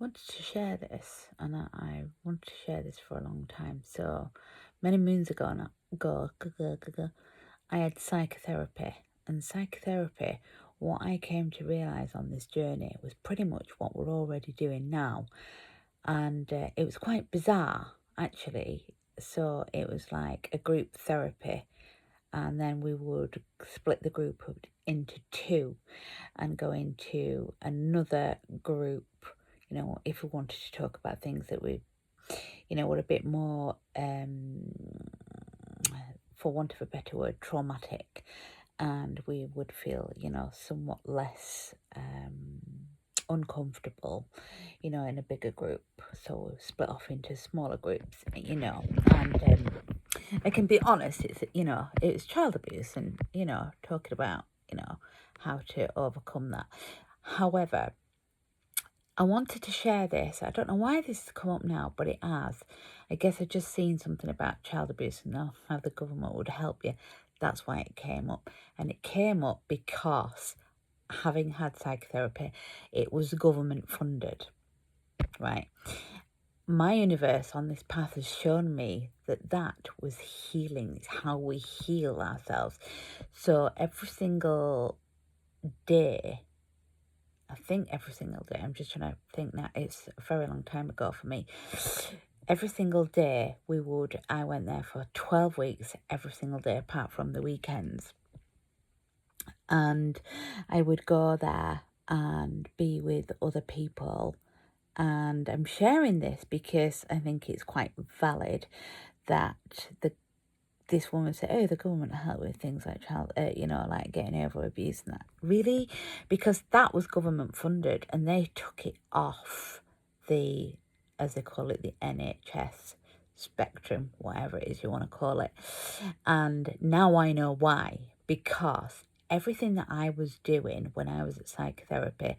wanted to share this, and I wanted to share this for a long time. So many moons ago, I had psychotherapy, and psychotherapy, what I came to realize on this journey was pretty much what we're already doing now, and it was quite bizarre actually. So it was like a group therapy, and then we would split the group up into two and go into another group, if we wanted to talk about things that we, were a bit more, for want of a better word, traumatic, and we would feel, somewhat less uncomfortable, in a bigger group. So we split off into smaller groups, and I can be honest, it's child abuse, and, talking about, how to overcome that. However, I wanted to share this. I don't know why this has come up now, but it has. I guess I've just seen something about child abuse and how the government would help you. That's why it came up. And it came up because, having had psychotherapy, it was government funded, right? My universe on this path has shown me that was healing. It's how we heal ourselves. So every single day, I think every single day, I'm just trying to think that it's a very long time ago for me. Every single day I went there for 12 weeks, every single day apart from the weekends. And I would go there and be with other people. And I'm sharing this because I think it's quite valid that this woman said, "Oh, the government help with things like like getting over abuse and that." Really? Because that was government funded, and they took it off the, as they call it, the NHS spectrum, whatever it is you want to call it. And now I know why. Because everything that I was doing when I was at psychotherapy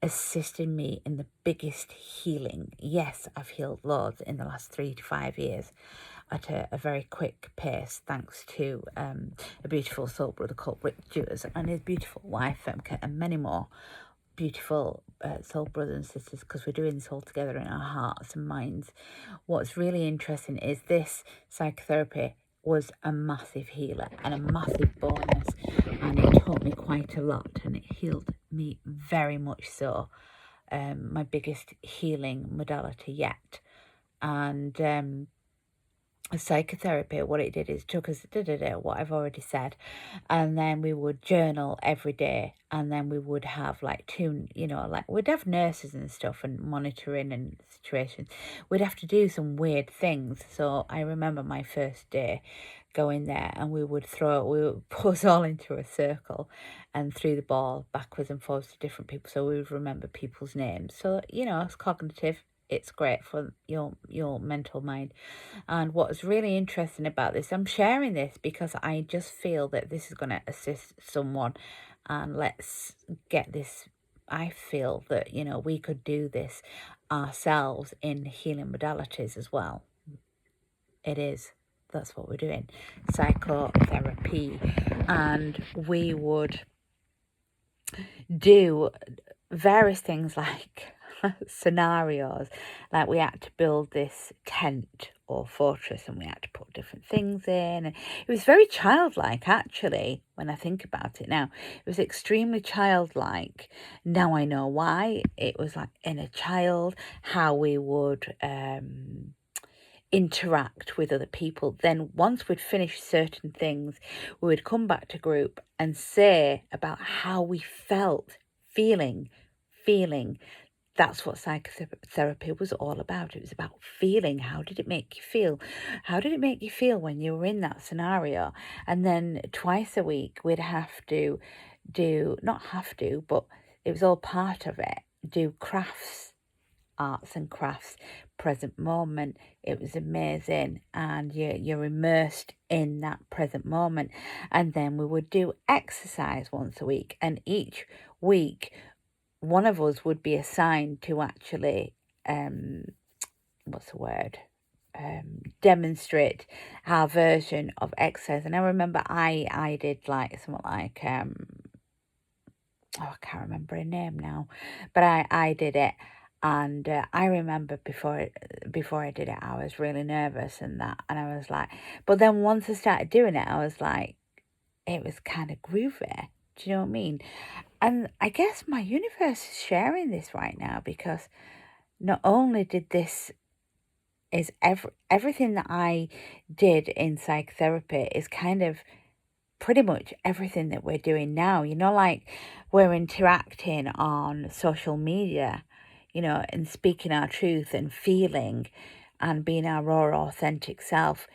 assisted me in the biggest healing. Yes, I've healed loads in the last 3 to 5 years at a very quick pace, thanks to a beautiful soul brother called Rick Dewars and his beautiful wife, Femke, and many more beautiful soul brothers and sisters, because we're doing this all together in our hearts and minds. What's really interesting is this psychotherapy was a massive healer and a massive bonus, and it taught me quite a lot, and it healed me very much so. My biggest healing modality yet. And psychotherapy, what it did is took us what I've already said, and then we would journal every day, and then we would have like we'd have nurses and stuff and monitoring and situations. We'd have to do some weird things. So I remember my first day going there, and we would put us all into a circle and threw the ball backwards and forwards to different people, so we would remember people's names. So it's cognitive. It's great for your mental mind. And what's really interesting about this, I'm sharing this because I just feel that this is going to assist someone, and let's get this. I feel that, we could do this ourselves in healing modalities as well. It is. That's what we're doing. Psychotherapy. And we would do various things like scenarios, like we had to build this tent or fortress, and we had to put different things in, and it was very childlike actually. When I think about it now, it was extremely childlike. Now I know why. It was like inner child, how we would interact with other people. Then once we'd finished certain things, we would come back to group and say about how we felt, feeling. That's what psychotherapy was all about. It was about feeling. How did it make you feel? How did it make you feel when you were in that scenario? And then twice a week, we'd have to but it was all part of it, do crafts, arts and crafts, present moment. It was amazing, and you're immersed in that present moment. And then we would do exercise once a week, and each week one of us would be assigned to actually demonstrate our version of exercise. And I remember I did like something like I can't remember her name now, but I did it, And I remember before I did it, I was really nervous and that, and I was like, but then once I started doing it, I was like, it was kind of groovy. Do you know what I mean? And I guess my universe is sharing this right now, because not only did this is everything that I did in psychotherapy is kind of pretty much everything that we're doing now. Like we're interacting on social media, and speaking our truth and feeling and being our raw, authentic self,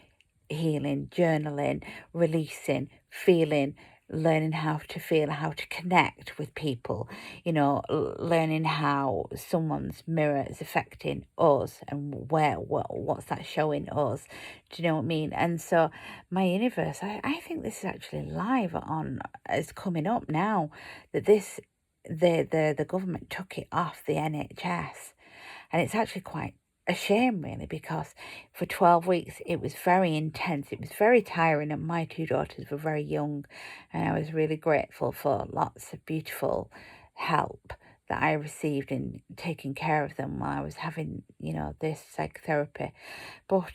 healing, journaling, releasing, feeling, learning how to feel, how to connect with people, learning how someone's mirror is affecting us and what's that showing us. Do you know what I mean? And so my universe, I think this is actually live is coming up now, that the government took it off the NHS. And it's actually quite a shame, really, because for 12 weeks it was very intense. It was very tiring, and my two daughters were very young, and I was really grateful for lots of beautiful help that I received in taking care of them while I was having, this psychotherapy. But,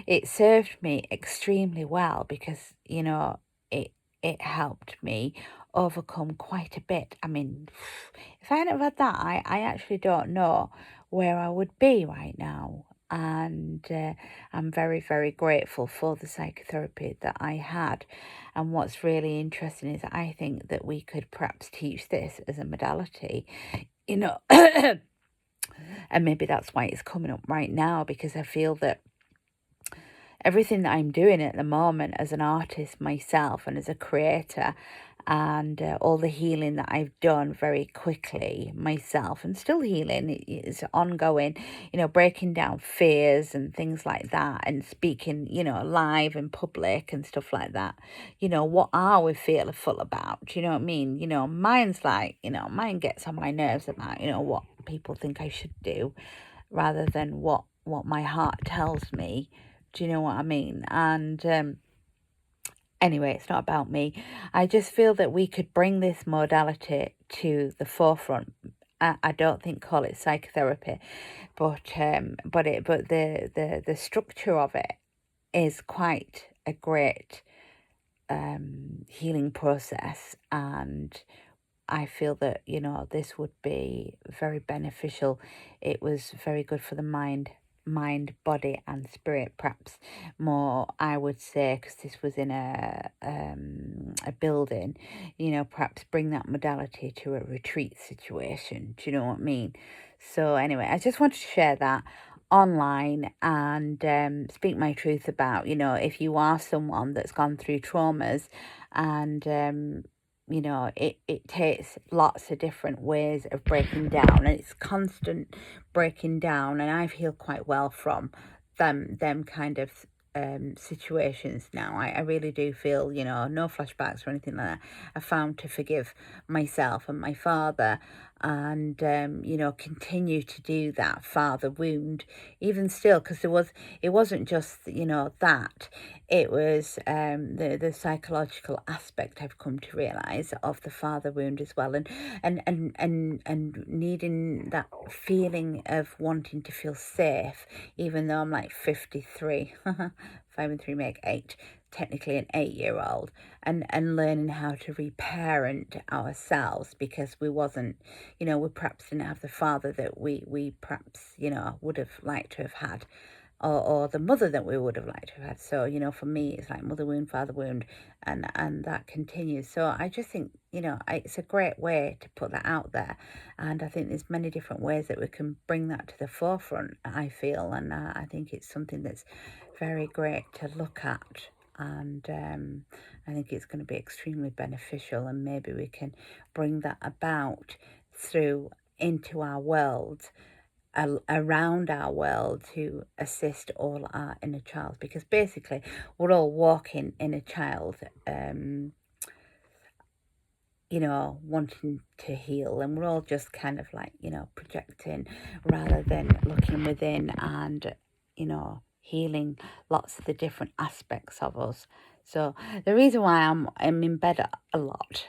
it served me extremely well, because, it helped me overcome quite a bit. I mean, if I hadn't had that, I actually don't know where I would be right now. And I'm very, very grateful for the psychotherapy that I had. And what's really interesting is I think that we could perhaps teach this as a modality, and maybe that's why it's coming up right now, because I feel that everything that I'm doing at the moment as an artist myself and as a creator, and all the healing that I've done very quickly myself, and still healing, it's ongoing, breaking down fears and things like that, and speaking, live in public and stuff like that. What are we fearful about? Do you know what I mean? Mine's like, mine gets on my nerves about, what people think I should do, rather than what my heart tells me. Do you know what I mean? And anyway, it's not about me. I just feel that we could bring this modality to the forefront. I don't think call it psychotherapy, but the structure of it is quite a great healing process, and I feel that, this would be very beneficial. It was very good for the mind, body, and spirit, perhaps more, I would say, because this was in a building, perhaps bring that modality to a retreat situation. Do you know what I mean? So anyway, I just wanted to share that online, and speak my truth about, if you are someone that's gone through traumas, and it takes lots of different ways of breaking down, and it's constant breaking down, and I've healed quite well from them kind of situations now. I really do feel, no flashbacks or anything like that. I found to forgive myself and my father, and continue to do that father wound even still, because it wasn't just, that. It was the psychological aspect I've come to realize of the father wound as well, and needing that feeling of wanting to feel safe, even though I'm like 53. 5 and 3 make 8, technically an 8-year-old, and learning how to reparent ourselves, because we wasn't, we perhaps didn't have the father that we perhaps, would have liked to have had, or the mother that we would have liked to have had. So, for me, it's like mother wound, father wound, and that continues. So I just think, it's a great way to put that out there. And I think there's many different ways that we can bring that to the forefront, I feel. And I think it's something that's very great to look at. And I think it's going to be extremely beneficial, and maybe we can bring that about through into our world, around our world, to assist all our inner child, because basically we're all walking inner child, wanting to heal, and we're all just kind of like, projecting rather than looking within and, healing lots of the different aspects of us. So the reason why I'm in bed a lot,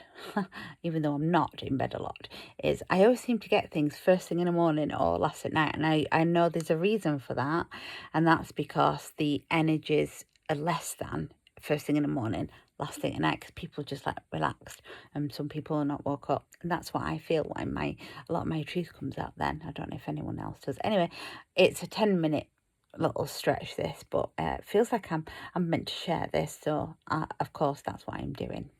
even though I'm not in bed a lot, is I always seem to get things first thing in the morning or last at night. And I know there's a reason for that. And that's because the energies are less than first thing in the morning, last thing at night, because people are just like relaxed and some people are not woke up. And that's what I feel when a lot of my truth comes out then. I don't know if anyone else does. Anyway, it's a 10-minute little stretch this, but it feels like I'm meant to share this, so of course that's what I'm doing.